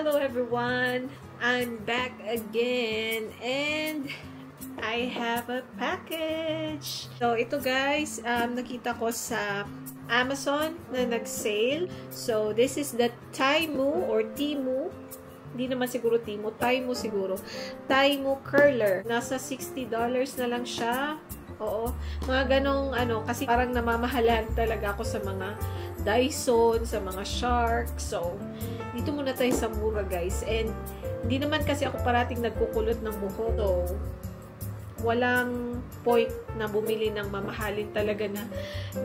Hello everyone! I'm back again and I have a package. So ito guys, nakita ko sa Amazon na nag-sale. So this is the Taimu or Temu. Hindi naman siguro Temu, Taimu siguro. Taimu curler. Nasa $60 na lang siya. Oo. Mga ganong kasi parang namamahalan talaga ako sa mga Dyson, sa mga Shark. So, dito muna tayo sa mura guys. And, hindi naman kasi ako parating nagkukulot ng buhok. So, walang point na bumili ng mamahalin talaga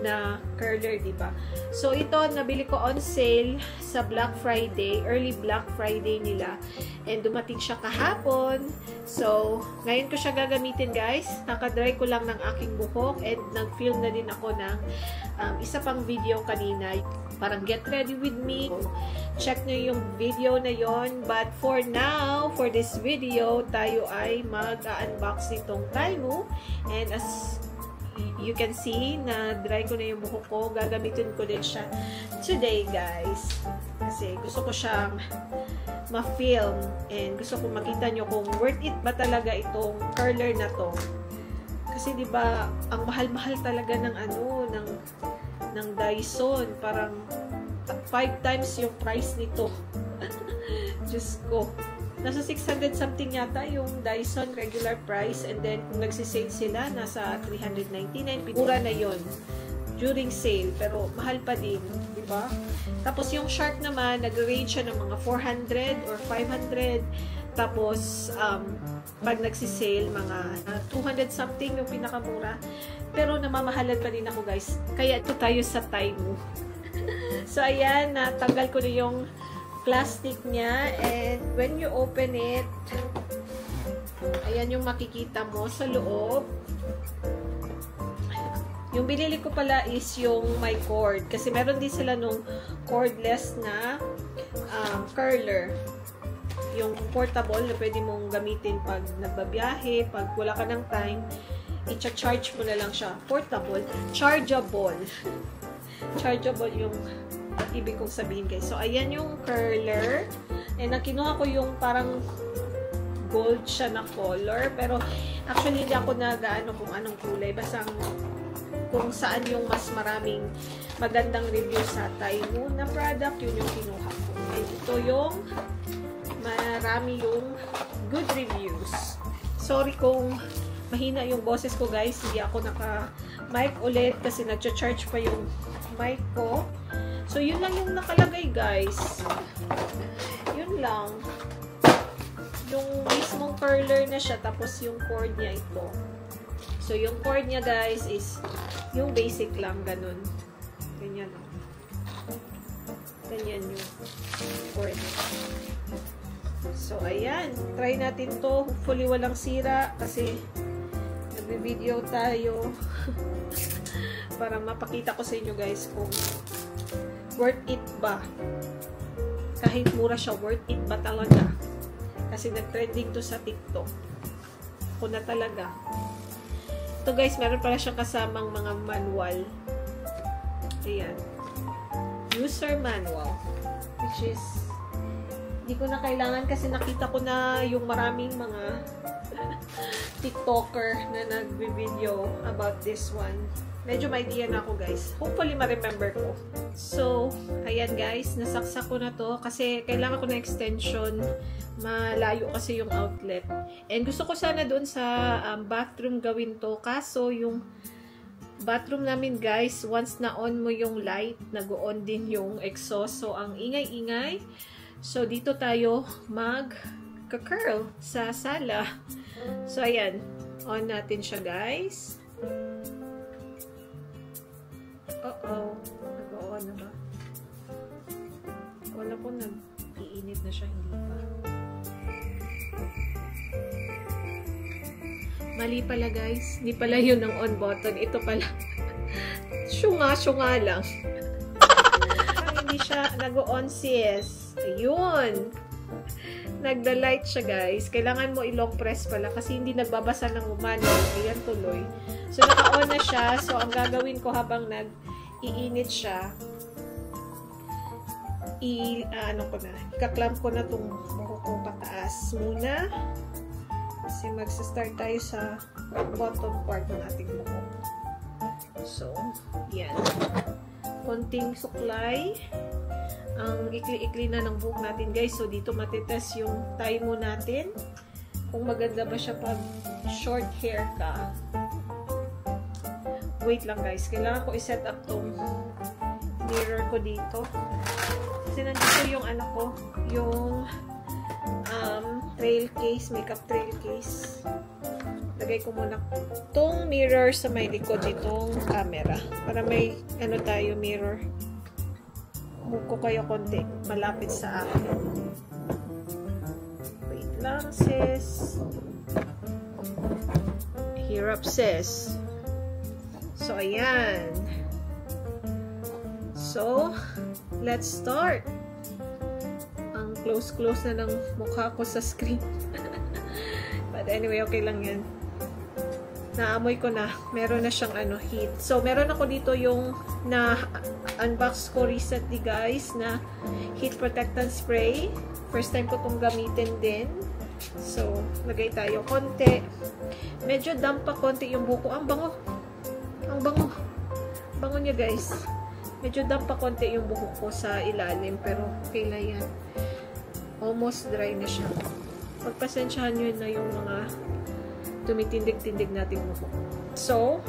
na curler, diba? So, ito, nabili ko on sale sa Black Friday, early Black Friday nila. And, dumating siya kahapon. So, ngayon ko siya gagamitin, guys. Nakadry ko lang ng aking buhok and nag-film na din ako ng isa pang video kanina. Parang get ready with me. Check nyo yung video na yon. But for now, for this video, tayo ay mag-unbox nitong Taimu. And as you can see, na dry ko na yung buhok ko. Gagamitin ko din siya today, guys. Kasi gusto ko siyang ma-film. And gusto ko makita nyo kung worth it ba talaga itong curler na to. Kasi diba, ang mahal-mahal talaga ng ng Dyson. Parang 5 times yung price nito. Diyos ko. Nasa 600 something yata yung Dyson regular price. And then, kung nagsisale sila, nasa 399. Mura na yon during sale. Pero, mahal pa din. Diba? Tapos, yung Shark naman, nag-range siya ng mga 400 or 500. Tapos, pag nagsisale, mga 200 something yung pinakamura. Pero, namamahalan pa din ako, guys. Kaya, ito tayo sa Taimu. So, ayan, natanggal ko na yung plastic niya. And, when you open it, ayan yung makikita mo sa loob. Yung binili ko pala is yung may cord. Kasi meron din sila nung cordless na curler. Yung portable na pwede mong gamitin pag nagbabiyahe, pag wala ka ng time, i-charge mo na lang siya. Portable, chargeable. Chargeable yung ibig kong sabihin guys. So, ayan yung curler. And nakinuha ko yung parang gold siya na color. Pero, actually, hindi ako nag-ano kung anong kulay. Basta kung saan yung mas maraming magandang review sa Taimu na product, yun yung kinuha ko. And ito yung marami yung good reviews. Sorry kung mahina yung boses ko guys. Hindi ako naka-mic ulit kasi nag-charge pa yung mic ko. So, yun lang yung nakalagay guys. Yun lang. Yung mismong curler na siya. Tapos yung cord niya ito. So, yung cord niya guys is yung basic lang. Ganun. Ganyan o. Ganyan yung cord. So, ayan. Try natin to. Hopefully, walang sira. Kasi, nagbe-video tayo. Para mapakita ko sa inyo guys kung worth it ba. Kahit mura siya, worth it ba talaga. Kasi nag-trending to sa TikTok. Ako na talaga. Ito guys, meron pala siyang kasamang mga manual. Ayan. User manual. Which is hindi ko na kailangan kasi nakita ko na yung maraming mga TikToker na nag-video about this one. Medyo may idea na ako guys. Hopefully ma-remember ko. So, ayan guys, nasaksak ko na to kasi kailangan ko na extension. Malayo kasi yung outlet. And gusto ko sana doon sa bathroom gawin to. Kaso yung bathroom namin guys, once na on mo yung light, nag-on din yung exhaust. So, ang ingay-ingay. So, dito tayo mag-curl sa sala. So, ayan. On natin siya, guys. Uh-oh. Nag-on na ba? Wala po nag-iinit na siya. Hindi pa. Mali pala, guys. Hindi pala yun ang on button. Ito pala. Syunga lang. Hindi siya nag-on sis. Ayun. Nagda-light siya guys. Kailangan mo i-long press pala kasi hindi nagbabasa ng manual. Ayan tuloy. So, naka-on na siya. So, ang gagawin ko habang nag-iinit siya, ano ko na, ikaklamp ko na itong buhok ko pataas muna. Kasi magsa-start tayo sa bottom part ng ating buhok. So, yan. Konting suklay. Ang ikli-ikli na ng buhok natin, guys. So, dito matitest yung time natin. Kung maganda ba siya pag short hair ka. Wait lang, guys. Kailangan ko i-set up tong mirror ko dito. Kasi nandito yung ano ko, yung trail case, makeup trail case. Lagay ko muna tong mirror sa may likod nitong camera. Para may ano tayo, mirror. Move ko kayo konti, malapit sa akin. Wait lang, sis. Hirap, sis. So, ayan. So, let's start. Ang close-close na ng mukha ko sa screen. But anyway, okay lang yan. Naamoy ko na. Meron na siyang ano, heat. So, meron ako dito yung na-unbox ko recently, guys, na heat protectant spray. First time ko itong gamitin din. So, lagay tayo konti. Medyo damp pa konti yung buko. Ang bango. Ang bango. Bango niya, guys. Medyo damp pa konti yung buhok ko sa ilalim, pero okay na yan. Almost dry na siya. Pagpasensyahan nyo na yung mga tumitindig-tindig nating buhok. So,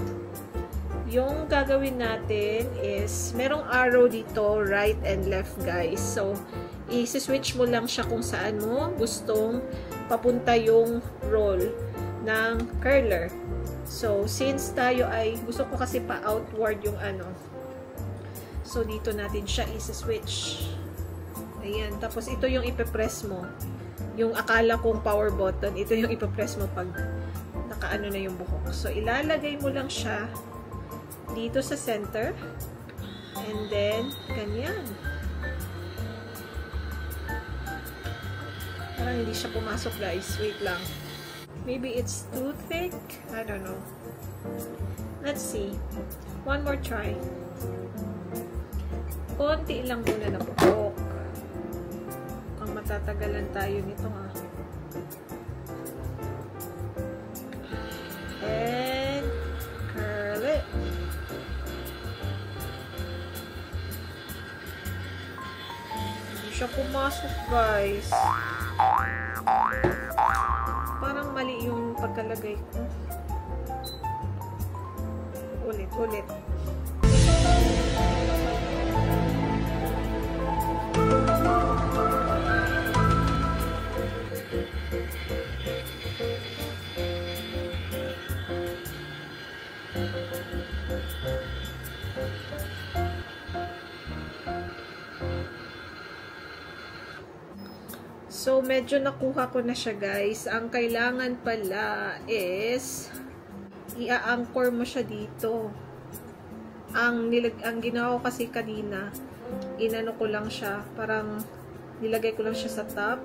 yung gagawin natin is, merong arrow dito, right and left, guys. So, i-switch mo lang siya kung saan mo gustong papunta yung roll ng curler. So, since tayo ay, gusto ko kasi pa-outward yung ano. So, dito natin siya i-switch. Ayan. Tapos, ito yung ipipress mo. Yung akala kong power button, ito yung ipipress mo pag nakaano na yung buhok. So, ilalagay mo lang siya dito sa center. And then, ganyan. Parang hindi siya pumasok, guys. Wait lang. Maybe it's too thick. I don't know. Let's see. One more try. Konti lang muna na buhok. Ang matatagalan tayo nito, ha. And curl it. Hindi siya pumasok, guys. Parang mali yung pagkalagay ko. Ulit. So, medyo nakuha ko na siya, guys. Ang kailangan pala is i-anchor mo siya dito. Ang ginawa ko kasi kanina, inano ko lang siya, parang nilagay ko lang siya sa top.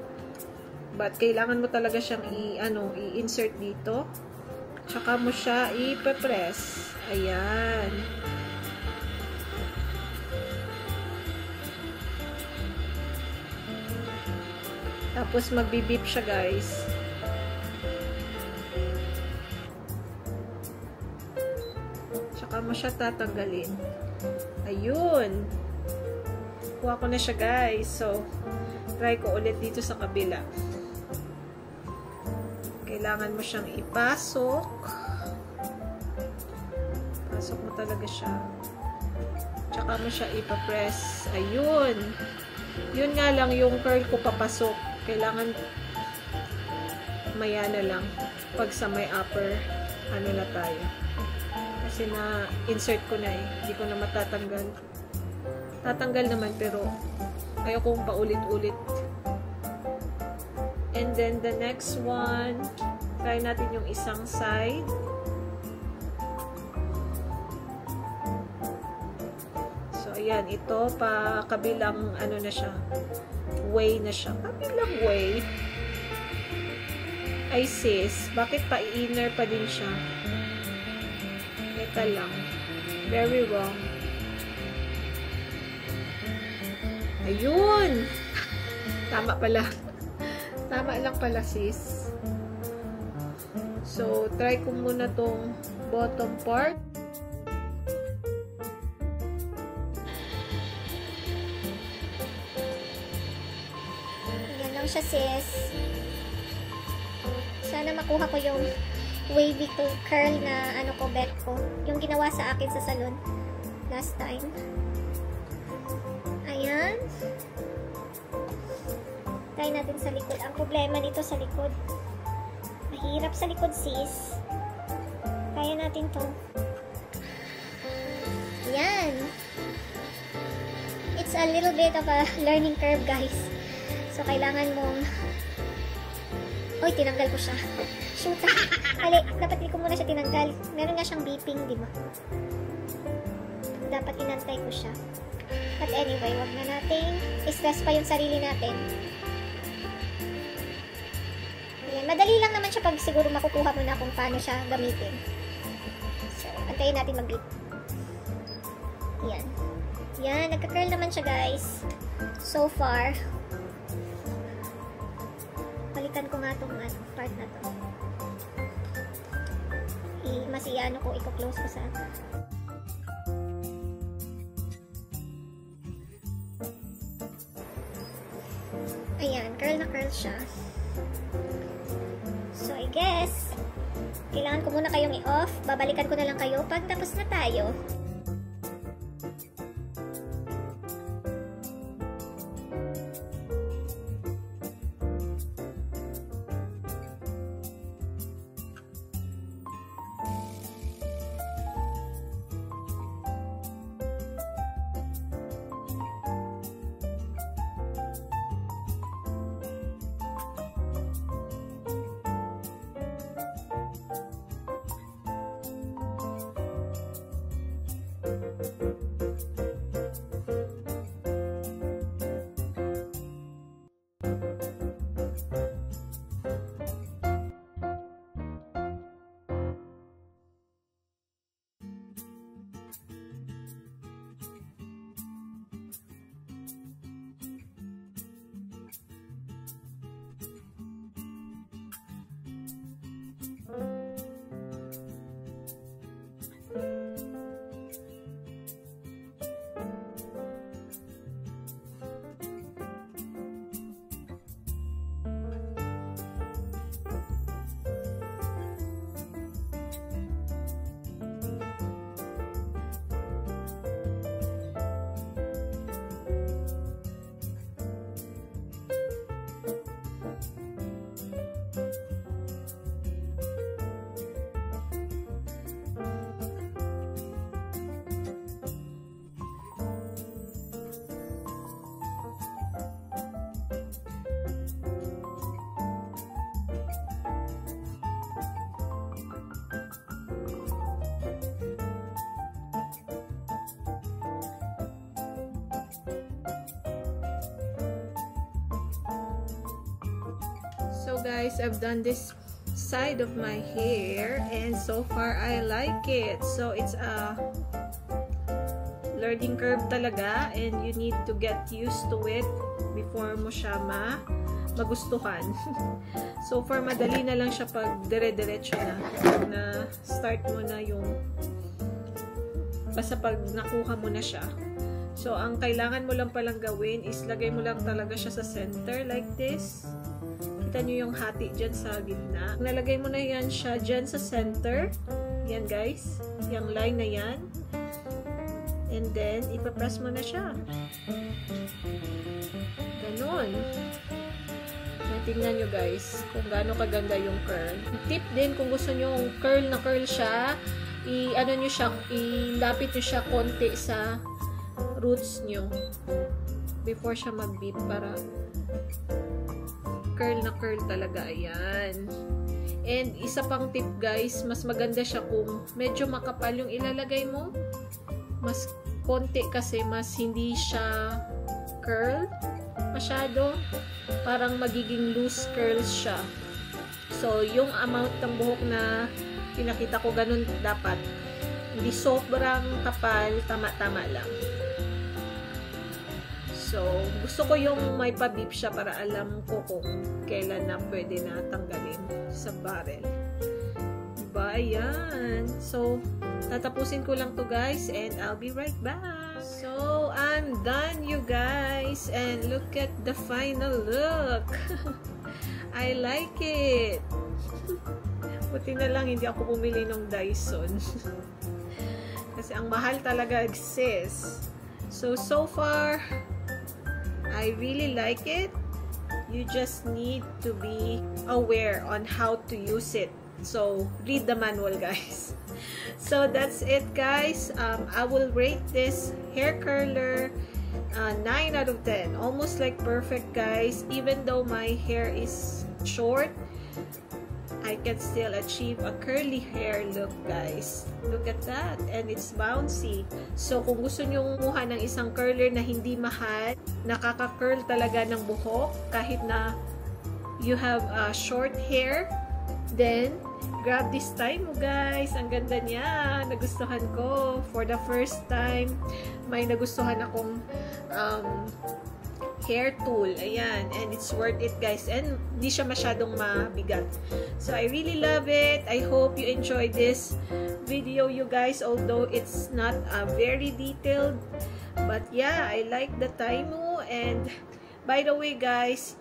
But kailangan mo talaga siyang i-insert dito. Tsaka mo siya i-press. Ayan. Tapos magbi-beep siya, guys. Tsaka mo siya tatanggalin. Ayun. Kuha ko na siya, guys. So, try ko ulit dito sa kabila. Kailangan mo siyang ipasok. Pasok mo talaga siya. Tsaka mo siya ipapress. Ayun. Yun nga lang yung curl ko papasok. Kailangan maya na lang pag sa may upper ano na tayo. Kasi na-insert ko na eh. Hindi ko na matatanggal. Tatanggal naman pero ayokong paulit-ulit. And then the next one, try natin yung isang side. So ayan, ito pa kabilang ano na siya. Way na siya. Kabilang way. Ay sis, bakit pa inner pa din siya? Ito lang. Very wrong. Ayun! Tama pala. Tama lang pala, sis. So, try ko muna tong bottom part. Yan lang siya, sis. Sana makuha ko yung wavy curl na ano ko, bet ko. Yung ginawa sa akin sa salon last time. Ayan. Try natin sa likod. Ang problema nito sa likod. Mahirap sa likod, sis. Kaya natin to. Ayan. It's a little bit of a learning curve, guys. So, kailangan mong... Uy, tinanggal ko siya. Shoot. Ali, dapat hindi ko muna siya tinanggal. Meron nga siyang beeping, di ba? Dapat inantay ko siya. But anyway, wag na nating stress pa yung sarili natin. Ayan, madali lang naman siya pag siguro makukuha mo na kung paano siya gamitin. So, antayin natin mag-beep. Ayan. Ayan, nagka-curl naman siya, guys. So far. Balikan ko nga itong part na to. Mas i-ano ko, i-close ko sa... Ayan, curl na curl siya. So, I guess, kailangan ko muna kayong i-off. Babalikan ko na lang kayo pag tapos na tayo. So guys, I've done this side of my hair and so far I like it. So it's a learning curve talaga and you need to get used to it before mo siya magustuhan. So far madali na lang siya pag dire-diretso na start mo na yung basta pag nakuha mo na siya. So ang kailangan mo lang palang gawin is lagay mo lang talaga siya sa center like this. Kita nyo yung hati dyan sa gitna. Nalagay mo na yan siya dyan sa center. Yan guys. Yung line na yan. And then, ipapress mo na siya. Ganon. Tingnan nyo guys kung gaano kaganda yung curl. Tip din kung gusto nyo yung curl na curl siya, i-ano nyo siya, ilapit nyo siya konti sa roots nyo before siya mag-beat para curl na curl talaga. Ayan. And isa pang tip guys, mas maganda siya kung medyo makapal yung ilalagay mo. Mas konti kasi mas hindi siya curl masyado. Parang magiging loose curls siya. So, yung amount ng buhok na pinakita ko, ganun dapat. Hindi sobrang kapal, tama-tama lang. So, gusto ko yung may pa-beep siya para alam ko kung kailan na pwede na tanggalin sa barrel. Diba? Ayan. So, tatapusin ko lang to guys and I'll be right back. So, I'm done you guys and look at the final look. I like it. Buti na lang hindi ako bumili ng Dyson. Kasi ang mahal talaga sis. So far, I really like it. You just need to be aware on how to use it. So, read the manual guys. So, that's it guys. I will rate this hair curler 9 out of 10. Almost like perfect guys. Even though my hair is short, I can still achieve a curly hair look guys. Look at that. And it's bouncy. So, kung gusto nyo kumuha ng isang curler na hindi mahal, nakaka-curl talaga ng buhok kahit na you have short hair, then grab this Taimu guys. Ang ganda niya. Nagustuhan ko. For the first time, may nagustuhan akong hair tool. Ayan. And it's worth it guys. And di siya masyadong mabigat. So, I really love it. I hope you enjoyed this video you guys. Although it's not very detailed. But yeah, I like the Taimu. And by the way guys,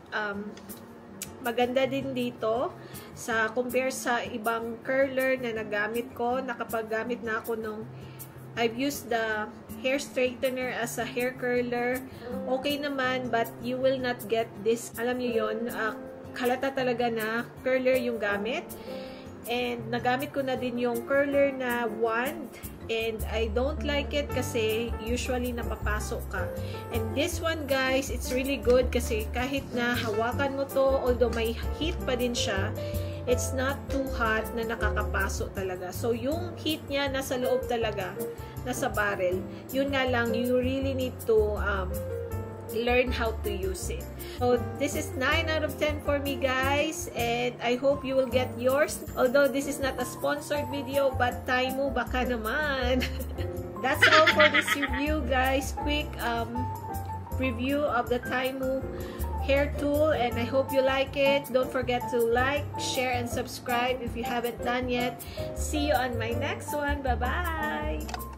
maganda din dito sa compare sa ibang curler na nagamit ko. Nakapaggamit na ako nung I've used the hair straightener as a hair curler. Okay naman, but you will not get this. Alam niyo yun, halata talaga na curler yung gamit. And nagamit ko na din yung curler na wand. And I don't like it kasi usually napapasok ka. And this one guys, it's really good kasi kahit na hawakan mo to, although may heat pa din siya, it's not too hot na nakakapasok talaga. So, yung heat niya nasa loob talaga, nasa barrel. Yun nga lang, you really need to learn how to use it. So, this is 9 out of 10 for me guys. And I hope you will get yours. Although, this is not a sponsored video, but Taimu, baka naman. That's all for this review guys. Quick review of the Taimu hair tool, and I hope you like it. Don't forget to like, share, and subscribe if you haven't done yet. See you on my next one. Bye-bye!